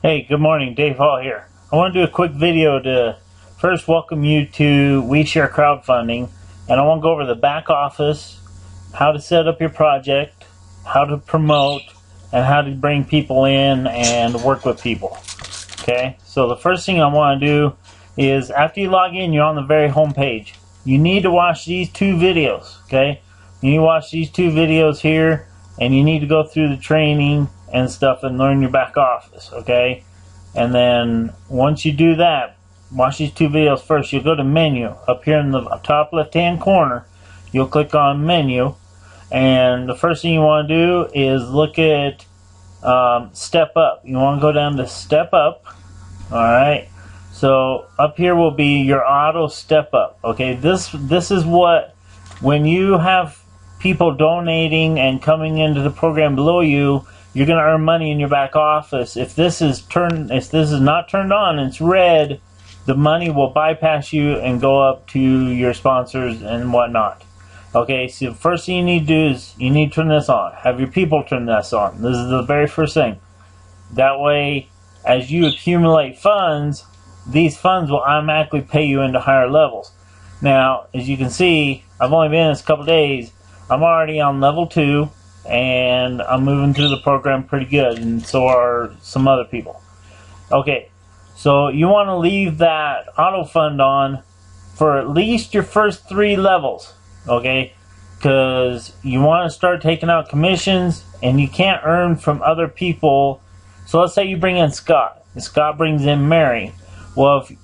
Hey, good morning. Dave Hall here. I want to do a quick video to first welcome you to WeShare crowdfunding, and I want to go over the back office, how to set up your project, how to promote, and how to bring people in and work with people. Okay, so the first thing I want to do is after you log in, you're on the very home page. You need to watch these two videos. Okay, you need to watch these two videos here, and you need to go through the training and stuff and learn your back office. Okay, and then once you do that, watch these two videos first. You'll go to menu up here in the top left hand corner. You'll click on menu, and the first thing you want to do is look at step up. You want to go down to step up. Alright, so up here will be your auto step up. Okay, this is what, when you have people donating and coming into the program below you, you're going to earn money in your back office. If this is not turned on, it's red, the money will bypass you and go up to your sponsors and whatnot. Okay, so the first thing you need to do is you need to turn this on. Have your people turn this on. This is the very first thing. That way, as you accumulate funds, these funds will automatically pay you into higher levels. Now, as you can see, I've only been in this a couple days. I'm already on level 2, and I'm moving through the program pretty good, and so are some other people. Okay, so you want to leave that auto fund on for at least your first 3 levels. Okay, because you want to start taking out commissions, and you can't earn from other people. So let's say you bring in Scott, and Scott brings in Mary. Well, if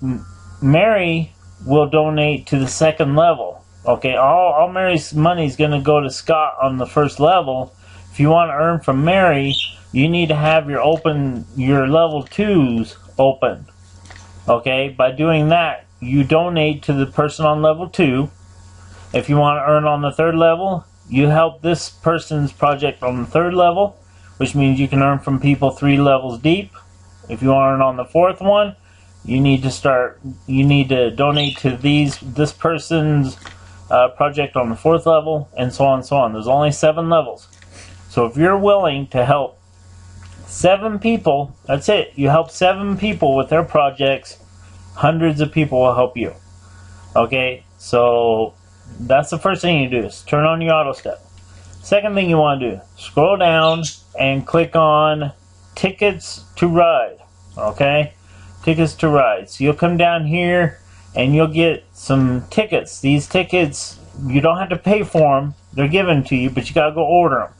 Mary will donate to the 2nd level. Okay, all Mary's money is going to go to Scott on the 1st level. If you want to earn from Mary, you need to have your level 2s open. Okay, by doing that, you donate to the person on level 2. If you want to earn on the 3rd level, you help this person's project on the 3rd level, which means you can earn from people 3 levels deep. If you want to earn on the 4th one, you need to donate to this person's project on the 4th level, and so on and so on. There's only 7 levels. So if you're willing to help 7 people, that's it. You help 7 people with their projects, hundreds of people will help you. Okay, so that's the first thing you do, is turn on your auto step. Second thing you want to do, scroll down and click on tickets to ride. Okay, tickets to ride. So you'll come down here and you'll get some tickets. These tickets, you don't have to pay for them. They're given to you, but you got to go order them.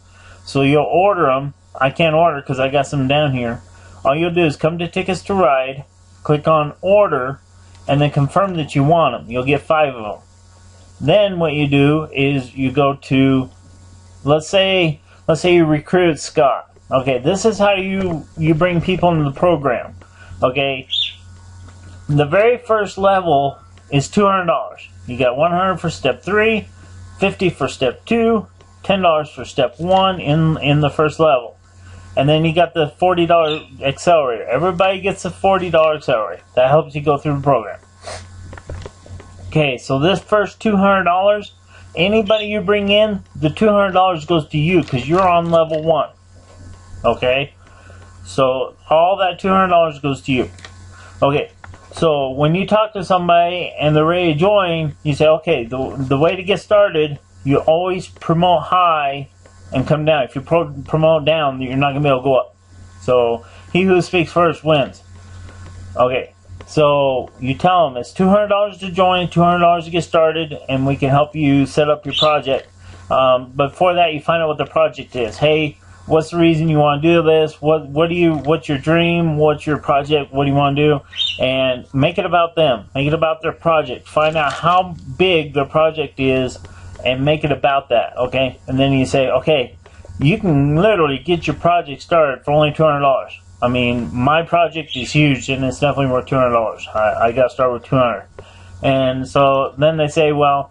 So you'll order them. I can't order because I got some down here. All you'll do is come to tickets to ride, click on order, and then confirm that you want them. You'll get 5 of them. Then what you do is you go to, let's say you recruit Scott. Okay, this is how you bring people into the program. Okay, the very first level is $200. You got $100 for step 3, $50 for step 2, $10 for step 1 in the first level. And then you got the $40 accelerator. Everybody gets a $40 accelerator. That helps you go through the program. Okay, so this first $200, anybody you bring in, the $200 goes to you because you're on level 1. Okay, so all that $200 goes to you. Okay, so when you talk to somebody and they're ready to join, you say, okay, the way to get started, you always promote high and come down. If you promote down, you're not going to be able to go up. So he who speaks first wins. Okay, so you tell them it's $200 to join, $200 to get started, and we can help you set up your project. But before that, you find out what the project is. Hey, what's the reason you want to do this? What's your dream? What's your project? What do you want to do? And make it about them. Make it about their project. Find out how big their project is and make it about that, okay? And then you say, okay, you can literally get your project started for only $200. I mean, my project is huge and it's definitely worth $200. I got to start with $200. And so then they say, well,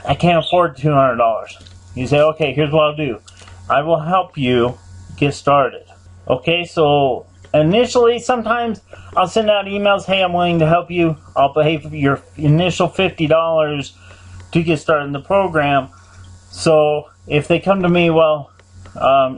I can't afford $200. You say, okay, here's what I'll do. I will help you get started. Okay, so initially, sometimes I'll send out emails, hey, I'm willing to help you. I'll pay for your initial $50 to get started in the program. So if they come to me, well,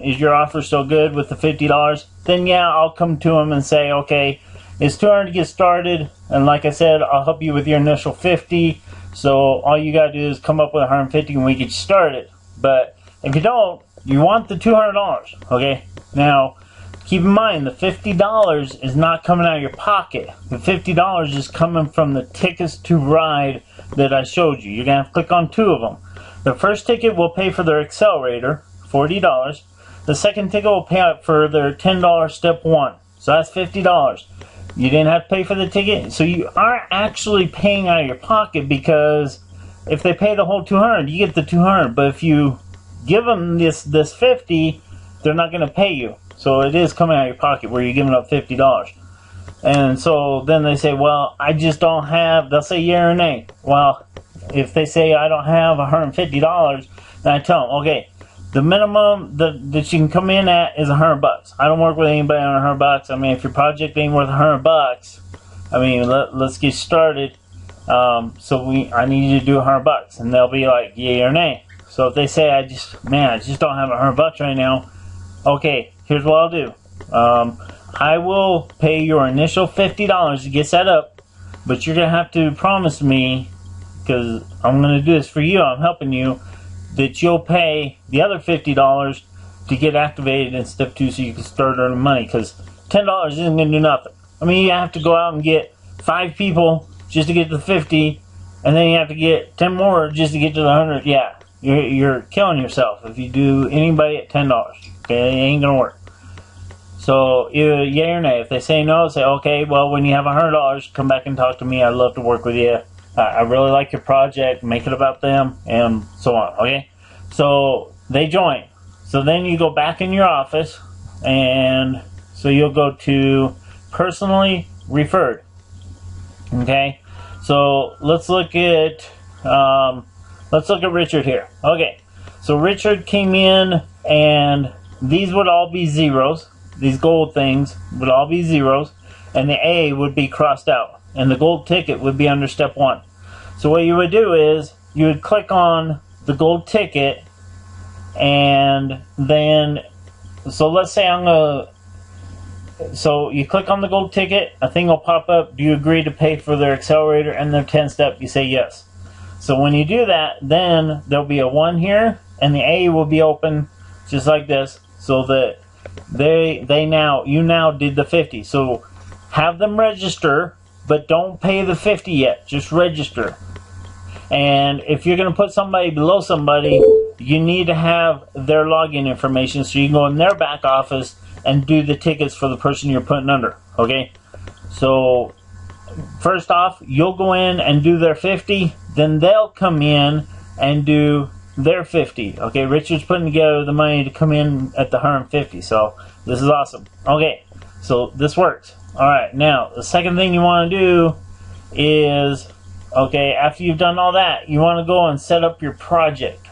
is your offer still good with the $50? Then yeah, I'll come to them and say, okay, it's $200 to get started, and like I said, I'll help you with your initial $50. So all you gotta do is come up with $150 and we get you started. But if you don't, you want the $200, okay? Now, keep in mind, the $50 is not coming out of your pocket. The $50 is coming from the tickets to ride that I showed you. You're gonna have to click on 2 of them. The first ticket will pay for their accelerator, $40. The second ticket will pay out for their $10 step 1. So that's $50. You didn't have to pay for the ticket, so you are actually paying out of your pocket, because if they pay the whole $200, you get the $200. But if you give them this $50, they're not going to pay you. So it is coming out of your pocket where you're giving up $50. And so then they say, well, I just don't have, they'll say yeah or nay. Well, if they say I don't have $150, then I tell them, okay, the minimum that you can come in at is $100. I don't work with anybody on $100. I mean, if your project ain't worth $100, I mean, let's get started. I need you to do $100, and they'll be like, yay or nay. So if they say, I just don't have $100 right now. Okay, here's what I'll do. I will pay your initial $50 to get set up, but you're gonna have to promise me, because I'm gonna do this for you. I'm helping you. That you'll pay the other $50 to get activated in step 2 so you can start earning money, because $10 isn't going to do nothing. I mean, you have to go out and get 5 people just to get to the 50, and then you have to get 10 more just to get to the 100. Yeah, you're killing yourself if you do anybody at $10. Okay, it ain't going to work. So, either yay or nay. If they say no, say, okay, well, when you have $100, come back and talk to me. I'd love to work with you. I really like your project, make it about them, and so on, okay? So, they join. So then you go back in your office, and so you'll go to personally referred, okay? So, let's look at Richard here. Okay, so Richard came in, and these would all be zeros. These gold things would all be zeros, and the A would be crossed out. And the gold ticket would be under step 1. So what you would do is you would click on the gold ticket, and then, so let's say so you click on the gold ticket, a thing will pop up. Do you agree to pay for their accelerator and their 10 step? You say yes. So when you do that, then there'll be a 1 here, and the A will be open just like this, so that you now did the 50. So have them register, but don't pay the 50 yet. Just register. And if you're going to put somebody below somebody, you need to have their login information so you can go in their back office and do the tickets for the person you're putting under. Okay? So, first off, you'll go in and do their 50. Then they'll come in and do their 50. Okay? Richard's putting together the money to come in at the 150. So, this is awesome. Okay. So, this works. Alright, now, the second thing you want to do is, okay, after you've done all that, you want to go and set up your project.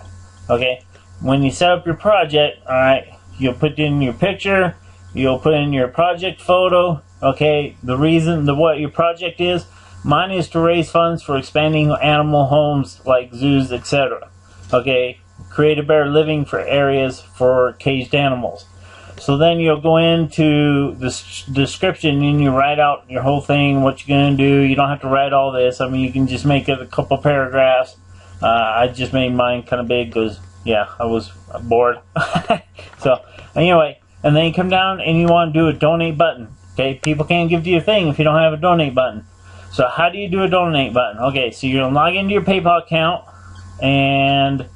Okay, when you set up your project, alright, you'll put in your picture, you'll put in your project photo, okay, what your project is. Mine is to raise funds for expanding animal homes like zoos, etc. Okay, create a better living for areas for caged animals. So then you'll go into the description and you write out your whole thing, what you're going to do. You don't have to write all this. I mean, you can just make it a couple paragraphs. I just made mine kind of big because, yeah, I was bored. So, anyway, and then you come down and you want to do a donate button. Okay, people can't give you a thing if you don't have a donate button. So how do you do a donate button? Okay, so you're going to log into your PayPal account, and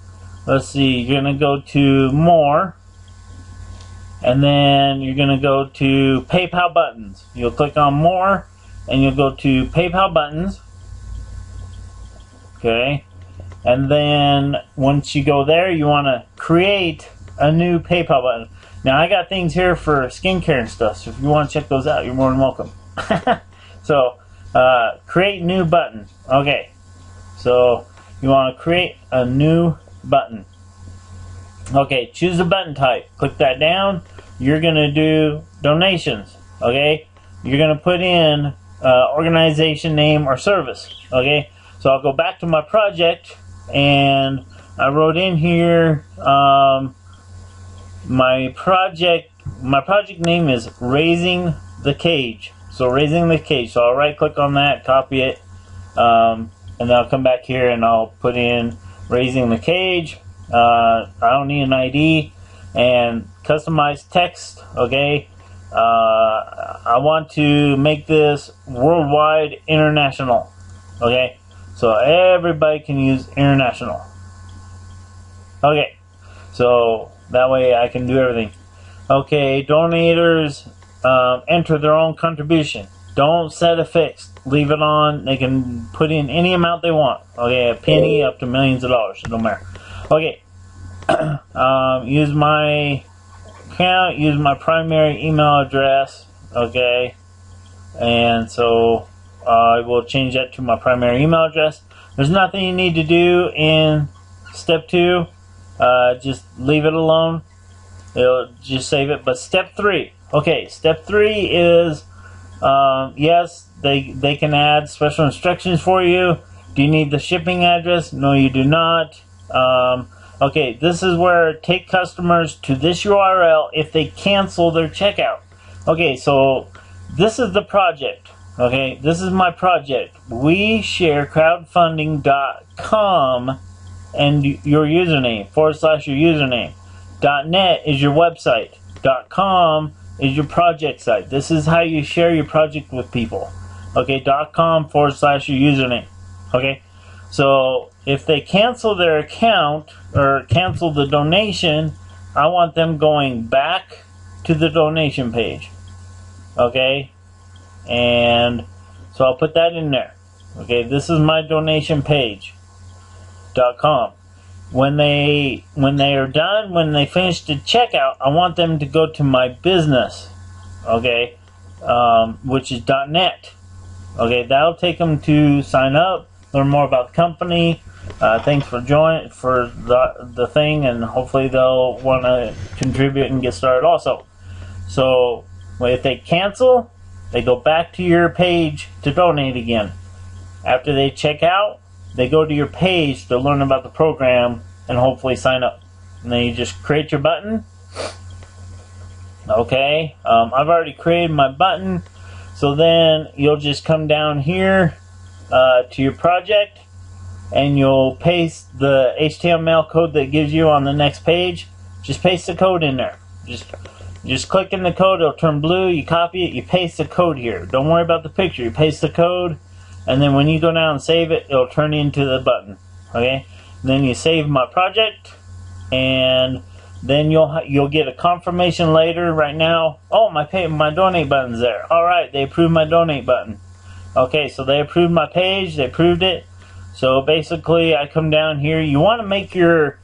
let's see, you're going to go to More. And then you're going to go to PayPal buttons. You'll click on More, and you'll go to PayPal buttons. Okay. And then once you go there, you want to create a new PayPal button. Now, I got things here for skincare and stuff, so if you want to check those out, you're more than welcome. So, create new button. Okay. So, you want to create a new button. Okay, choose a button type. Click that down. You're going to do donations. Okay, you're going to put in organization name or service. Okay, so I'll go back to my project, and I wrote in here my project name is Raising the Cage. So Raising the Cage. So I'll right click on that, copy it, and then I'll come back here and I'll put in Raising the Cage. I don't need an ID, and customize text. Okay, I want to make this worldwide, international. Okay, so everybody can use international. Okay, so that way I can do everything. Okay, donators enter their own contribution. Don't set a fixed. Leave it on. They can put in any amount they want. Okay, a penny up to millions of dollars. It don't matter. Okay, use my account. Use my primary email address. Okay, and so I will change that to my primary email address. There's nothing you need to do in step 2. Just leave it alone. It'll just save it. But step 3. Okay, step 3 is yes, they can add special instructions for you. Do you need the shipping address? No, you do not. Okay, this is where take customers to this URL if they cancel their checkout. Okay, so this is the project. Okay, this is my project. WeShareCrowdfunding.com and your username, / your username. .net is your website. .com is your project site. This is how you share your project with people. Okay, .com / your username. Okay, so if they cancel their account or cancel the donation, I want them going back to the donation page. Okay, and so I'll put that in there. Okay, this is my donation page. .com. When they are done, when they finish the checkout, I want them to go to my business, okay, which is .net. Okay, that'll take them to sign up, learn more about the company. Thanks for joining for the thing, and hopefully they'll want to contribute and get started also. So if they cancel, they go back to your page to donate again. After they check out, they go to your page to learn about the program and hopefully sign up. And then you just create your button. Okay, I've already created my button. So then you'll just come down here to your project and you'll paste the HTML code that gives you on the next page. Just paste the code in there. Just click in the code, it'll turn blue, you copy it, you paste the code here. Don't worry about the picture, you paste the code, and then when you go down and save it, it'll turn into the button. Okay? And then you save my project, and then you'll get a confirmation later. Right now, oh, my donate button's there. All right, they approved my donate button. Okay, so they approved my page, they approved it. So basically, I come down here. You want to make your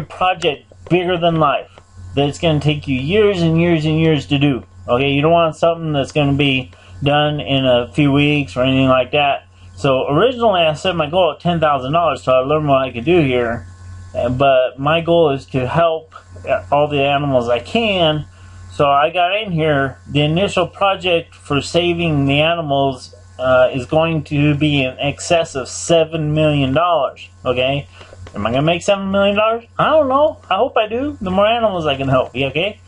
project bigger than life. That it's going to take you years and years and years to do. Okay, you don't want something that's going to be done in a few weeks or anything like that. So originally I set my goal at $10,000, so I learned what I could do here. But my goal is to help all the animals I can. So I got in here. The initial project for saving the animals is going to be in excess of $7 million. Okay, am I going to make $7 million? I don't know. I hope I do. The more animals I can help. Okay.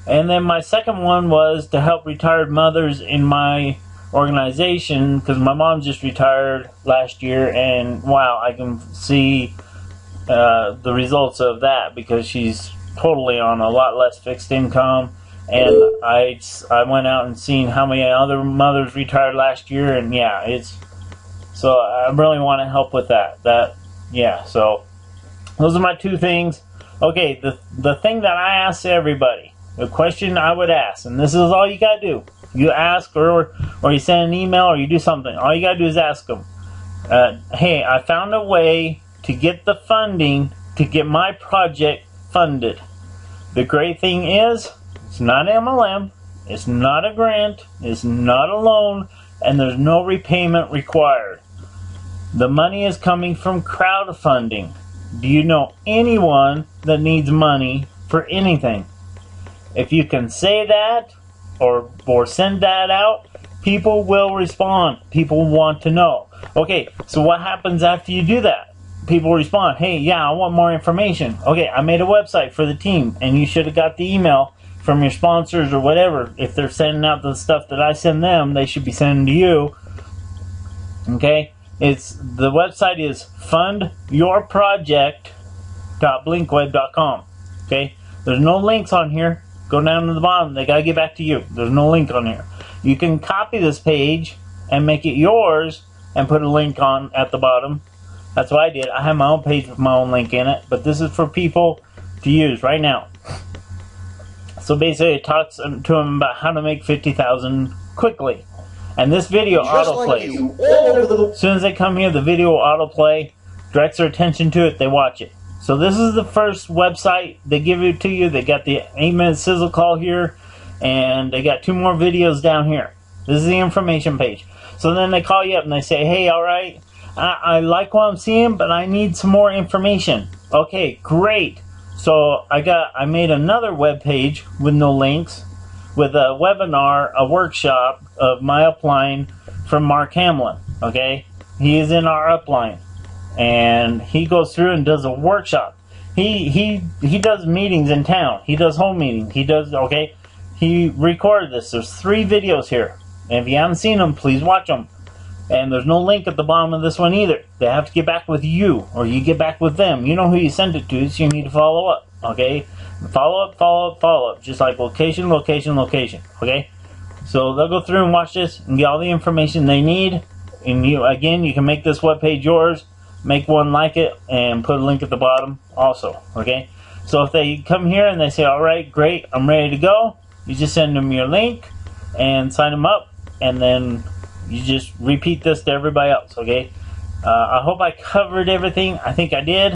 And then my second one was to help retired mothers in my organization, because my mom just retired last year, and wow, I can see the results of that because she's totally on a lot less fixed income. And I went out and seen how many other mothers retired last year, and yeah, so I really want to help with that. Yeah, so those are my two things. Okay, the thing that I ask everybody, the question I would ask, and this is all you gotta do. You ask, or you send an email, or you do something. All you gotta do is ask them. Hey, I found a way to get the funding to get my project funded. The great thing is, it's not MLM, it's not a grant, it's not a loan, and there's no repayment required. The money is coming from crowdfunding. Do you know anyone that needs money for anything? If you can say that or send that out, people will respond. People want to know. Okay, so what happens after you do that? people respond, hey, yeah, I want more information. Okay, I made a website for the team, and you should have got the email from your sponsors or whatever. If they're sending out the stuff that I send them, they should be sending to you. Okay, the website is fundyourproject.blinkweb.com. Okay, there's no links on here. Go down to the bottom. They gotta get back to you. There's no link on here. You can copy this page and make it yours and put a link on at the bottom. That's what I did. I have my own page with my own link in it, but this is for people to use right now. So basically, it talks to them about how to make 50,000 quickly. And this video autoplays. As soon as they come here, the video will autoplay, directs their attention to it, they watch it. So this is the first website. They give it to you. They got the 8-minute sizzle call here, and they got 2 more videos down here. This is the information page. So then they call you up and they say, hey, all right, I like what I'm seeing, but I need some more information. Okay, great. So I made another web page with no links, with a webinar, a workshop of my upline from Mark Hamlin. Okay, he is in our upline, and he goes through and does a workshop. He does meetings in town. He does home meetings. He recorded this. There's 3 videos here, and if you haven't seen them, please watch them. And there's no link at the bottom of this one either. They have to get back with you, or you get back with them. You know who you sent it to, so you need to follow up. Okay, follow up, just like location, location. Okay, so they'll go through and watch this and get all the information they need. And you can make this web page yours, make one like it, and put a link at the bottom also. Okay, so if they come here and they say, all right, great, I'm ready to go, you just send them your link and sign them up, and then you just repeat this to everybody else. Okay, I hope I covered everything. I think I did.